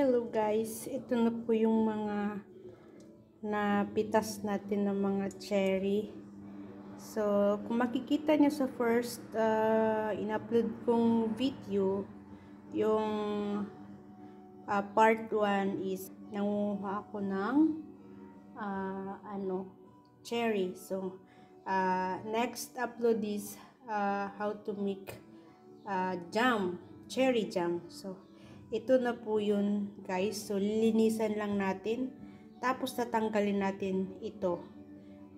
Hello guys, ito na po yung mga napitas natin ng mga cherry. So, kung makikita nyo sa first in-upload kong video, yung part 1 is nanguha ako ng cherry. So, next upload is how to make jam, cherry jam. So, ito na po yun guys. So, lilinisan lang natin. Tapos, tatanggalin natin ito.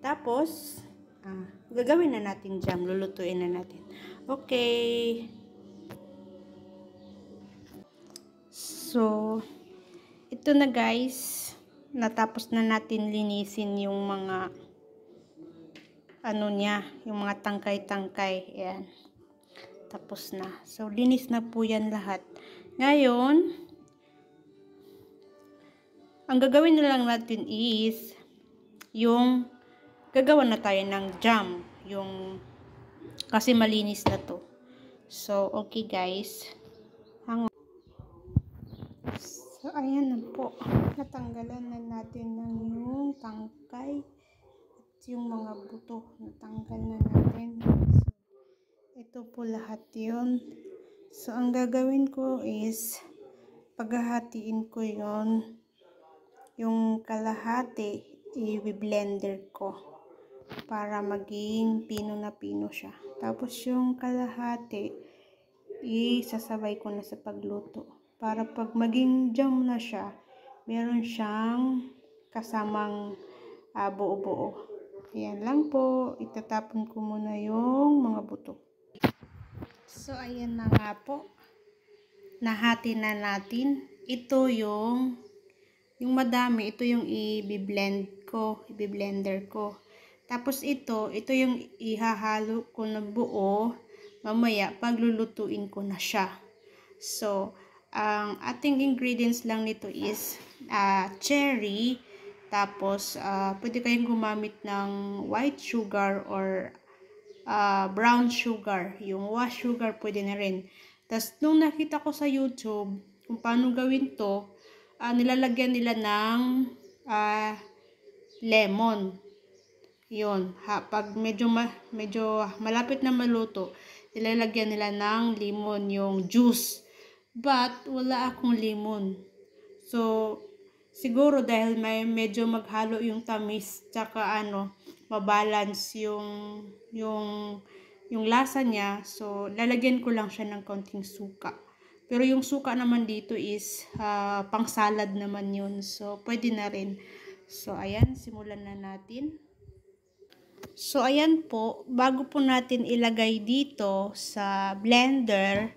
Tapos, gagawin na natin jam. Lulutuin na natin. Okay. So, ito na guys. Natapos na natin linisin yung mga yung mga tangkay-tangkay. Ayan. Tapos na. So, linis na po yan lahat. Ngayon, ang gagawin na lang natin is, yung, gagawa na tayo ng jam. Kasi malinis na to. So, okay guys. Hang on. So, ayan na po. Natanggalan na natin ng yung tangkay. At yung mga buto. Natanggal na natin. So, ito po lahat yun. So, ang gagawin ko is, paghahatiin ko yung kalahati, i-blender ko para maging pino na pino siya. Tapos yung kalahati, isasabay ko na sa pagluto. Para pag maging jam na siya, meron siyang kasamang buo-buo. Ayan lang po. Itatapon ko muna yung mga buto. So, ayan na nga po. Nahati na natin. Ito yung madami. Ito yung i-blender ko. Tapos ito yung ihahalo ko na buo. Mamaya, paglulutuin ko na siya. So, ang ating ingredients lang nito is cherry. Tapos, pwede kayong gumamit ng white sugar or brown sugar. Yung wash sugar pwede na rin. Tapos, nung nakita ko sa YouTube, kung paano gawin to, nilalagyan nila ng lemon. Yun. Pag medyo malapit na maluto, nilalagyan nila ng lemon, yung juice. But, wala akong lemon. So, siguro dahil may medyo maghalo yung tamis, tsaka mabalance yung lasa niya. So, lalagyan ko lang siya ng konting suka. Pero yung suka naman dito is pang salad naman yun. So, pwede na rin. So, ayan. Simulan na natin. So, ayan po. Bago po natin ilagay dito sa blender,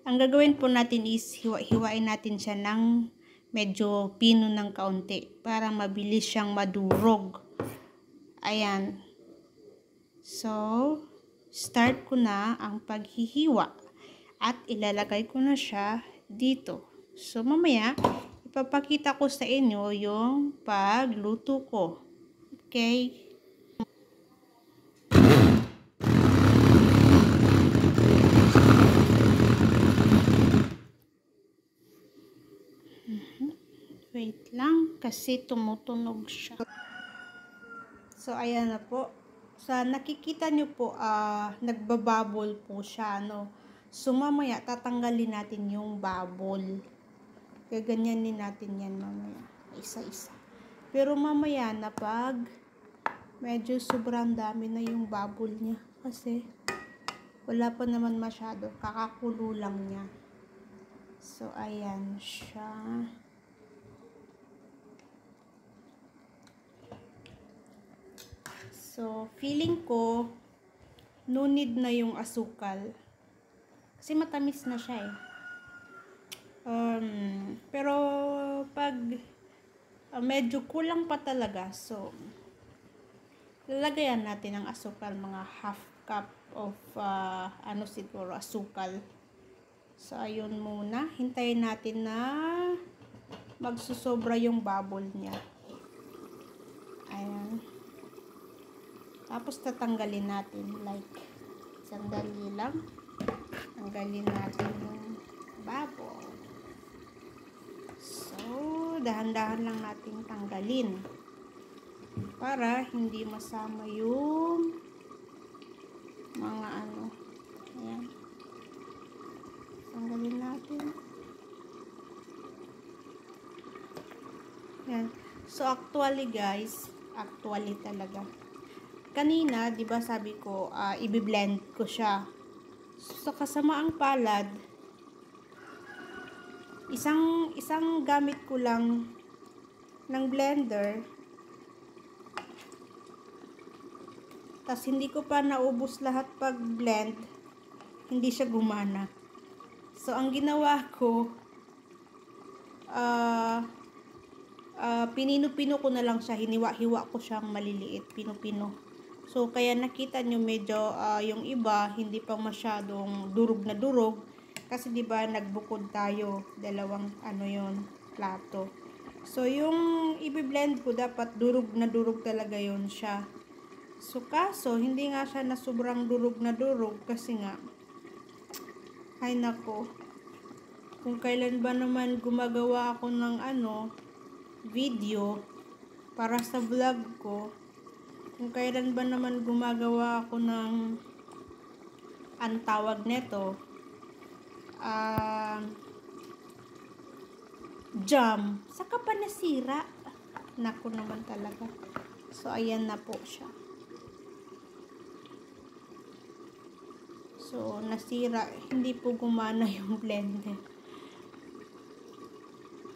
ang gagawin po natin is hiwain natin siya ng medyo pino ng kaunti para mabilis siyang madurog. Ayan. So, start ko na ang paghihiwa at ilalagay ko na siya dito. So, mamaya, ipapakita ko sa inyo yung pagluto ko. Okay? Wait lang, kasi tumutunog siya. So, ayan na po. Sa nakikita nyo po, nagbabubble po siya, So, mamaya, tatanggalin natin yung bubble. Gaganyanin natin yan mamaya. Isa-isa. Pero mamaya na pag medyo sobrang dami na yung bubble niya. Kasi, wala pa naman masyado. Kakakulo lang niya. So, ayan siya. So, feeling ko, no need na yung asukal. Kasi matamis na siya eh. Pero, pag medyo kulang pa talaga, so, lalagayan natin ng asukal, mga half cup of, siguro, asukal. So, ayun muna. Hintayin natin na magsusobra yung bubble niya. Ayan. Tapos tatanggalin natin like sandali lang. Tanggalin natin yung bubble. So, dahan-dahan lang natin tanggalin para hindi masama yung mga ano. Ayan. Tanggalin natin. Ayan. So, actually guys, talaga. Kanina, di ba sabi ko, i-blend ko siya. So, kasamaang palad, isang gamit ko lang ng blender. Tas hindi ko pa naubos lahat pag blend, hindi siya gumana. So, ang ginawa ko, pinino-pino ko na lang siya, hiniwa-hiwa ko siyang maliliit, pino-pino. So, kaya nakita nyo medyo yung iba, hindi pa masyadong durog na durog. Kasi diba nagbukod tayo, dalawang plato. So, yung i-blend ko, dapat durog na durog talaga yon siya. So, kaso, hindi nga siya na sobrang durog na durog kasi nga, ay nako, kung kailan ba naman gumagawa ako ng video para sa vlog ko, kung kailan ba naman gumagawa ako ng ang tawag nito, jam, saka pa nasira. Nako naman talaga. So, ayan na po siya. So, nasira. Hindi po gumana yung blender.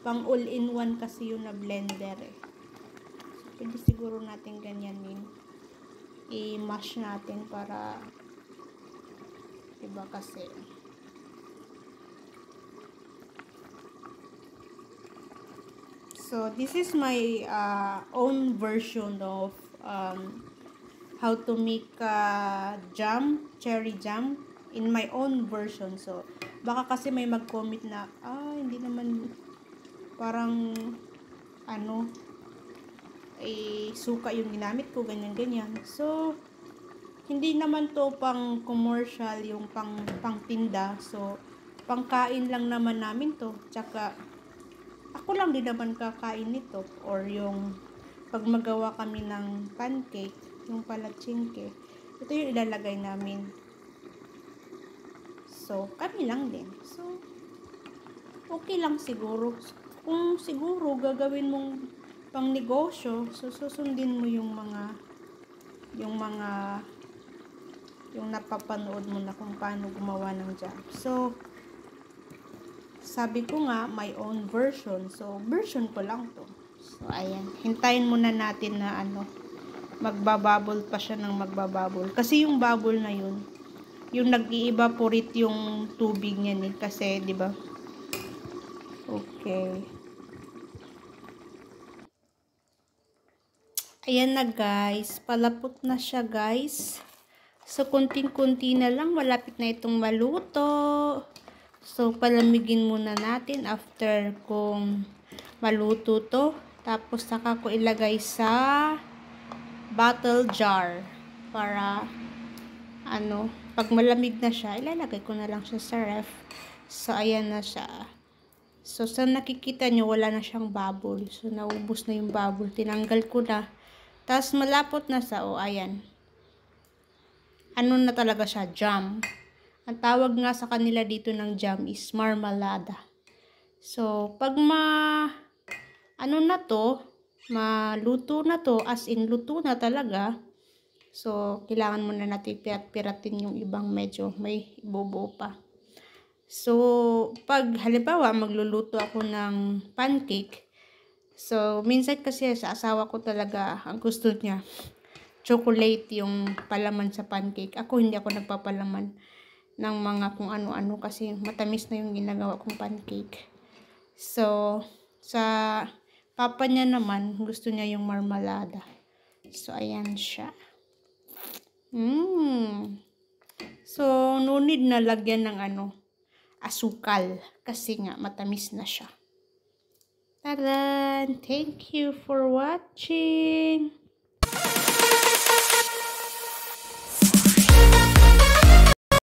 Pang all-in-one kasi yung na blender eh. So, pwede siguro natin ganyanin. I-mash natin para diba kasi. So, this is my own version of how to make jam, cherry jam, in my own version. So, baka kasi may mag-comment na, hindi naman parang suka yung ginamit ko, ganyan-ganyan. So, hindi naman to pang commercial, yung pang tinda. So, pangkain lang naman namin to. Tsaka, ako lang din naman kakain nito. Or yung pag magawa kami ng pancake, yung palatsingke, ito yung ilalagay namin. So, kami lang din. So, okay lang siguro. Kung siguro gagawin mong pang negosyo, so susundin mo yung napapanood mo na kung paano gumawa ng jam. So, sabi ko nga, my own version. So, version ko lang to. So, ayan. Hintayin muna natin na magbabubble pa siya ng magbabubble. Kasi yung bubble na yun, yung nag-i-evaporate yung tubig niya kasi, di ba? Okay. Ayan na guys. Palapot na siya guys. So, kunting-kunti na lang. Malapit na itong maluto. So, palamigin muna natin after kung maluto to. Tapos, saka ko ilagay sa bottle jar. Para, pag malamig na siya, ilalagay ko na lang siya sa ref. So, ayan na siya. So, sa nakikita nyo, wala na siyang bubble. So, naubos na yung bubble. Tinanggal ko na. Tapos, malapot na sa, ayan. Na talaga siya, jam. Ang tawag nga sa kanila dito ng jam is marmalada. So, pag maluto na to, as in, luto na talaga. So, kailangan muna natin pirat-piratin yung ibang medyo may ibubuo pa. So, pag halimbawa magluluto ako ng pancake, so, minsan kasi sa asawa ko talaga, ang gusto niya, chocolate yung palaman sa pancake. Ako, hindi ako nagpapalaman ng mga kung ano-ano kasi matamis na yung ginagawa kong pancake. So, sa papa niya naman, gusto niya yung marmalada. So, ayan siya. So, no need na lagyan ng asukal kasi nga matamis na siya. Taran! Thank you for watching!